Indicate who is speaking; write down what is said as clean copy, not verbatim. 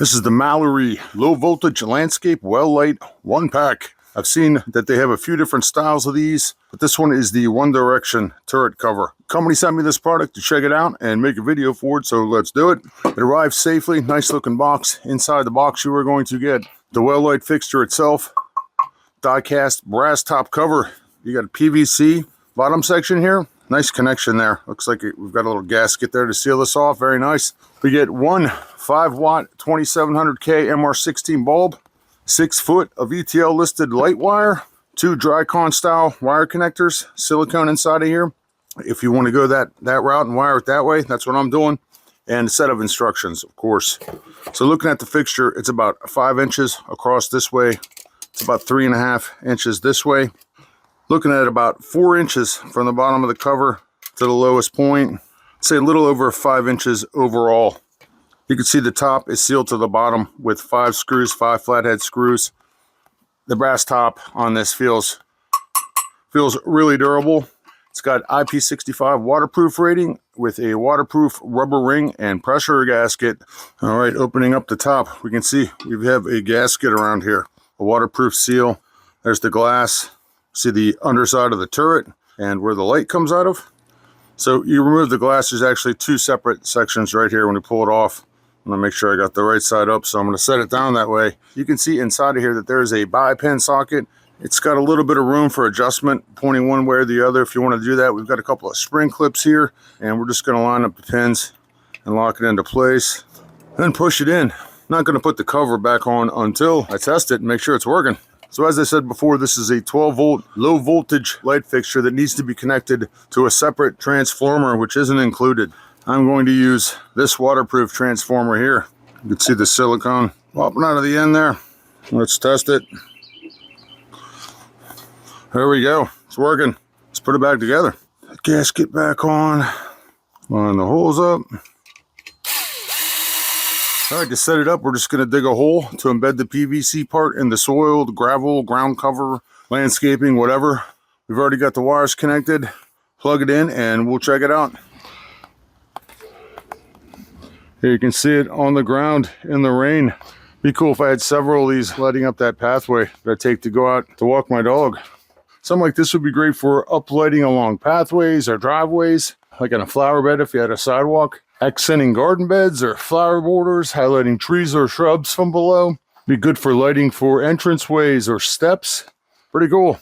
Speaker 1: This is the MALORY low voltage landscape well light 1-pack. I've seen that they have a few different styles of these, but this one is the One Direction turret cover. Company sent me this product to check it out and make a video for it, so let's do it. It arrived safely, nice looking box. Inside the box you are going to get the well light fixture itself, die cast brass top cover. You got a PVC bottom section here. Nice connection there. Looks like we've got a little gasket there to seal this off. Very nice. We get one 5-watt 2700K MR16 bulb, 6 foot of ETL listed light wire, 2 Drycon style wire connectors, silicone inside of here. If you want to go that route and wire it that way, that's what I'm doing. And a set of instructions, of course. So looking at the fixture, it's about 5 inches across this way. It's about 3.5 inches this way. Looking at about 4 inches from the bottom of the cover to the lowest point. Say a little over 5 inches overall. You can see the top is sealed to the bottom with 5 screws, 5 flathead screws. The brass top on this feels really durable. It's got IP65 waterproof rating with a waterproof rubber ring and pressure gasket. All right, opening up the top, we can see we have a gasket around here, a waterproof seal. There's the glass. See the underside of the turret and where the light comes out of. So you remove the glass, there's actually 2 separate sections right here when you pull it off. I'm gonna make sure I got the right side up, so I'm gonna set it down that way. You can see inside of here that there is a bi-pin socket. It's got a little bit of room for adjustment, pointing one way or the other if you want to do that. We've got a couple of spring clips here, and we're just gonna line up the pins and lock it into place. Then push it in. I'm not gonna put the cover back on until I test it and make sure it's working. So as I said before, this is a 12-volt low voltage light fixture that needs to be connected to a separate transformer, which isn't included. I'm going to use this waterproof transformer here. You can see the silicone popping out of the end there. Let's test it. There we go. It's working. Let's put it back together. Gasket back on. Line the holes up. All right, to set it up, we're just going to dig a hole to embed the PVC part in the soil, the gravel, ground cover, landscaping, whatever. We've already got the wires connected. Plug it in and we'll check it out. Here you can see it on the ground in the rain. Be cool if I had several of these lighting up that pathway that I take to go out to walk my dog. Something like this would be great for uplighting along pathways or driveways, like on a flower bed if you had a sidewalk. Accenting garden beds or flower borders, highlighting trees or shrubs from below. Be good for lighting for entranceways or steps. Pretty cool.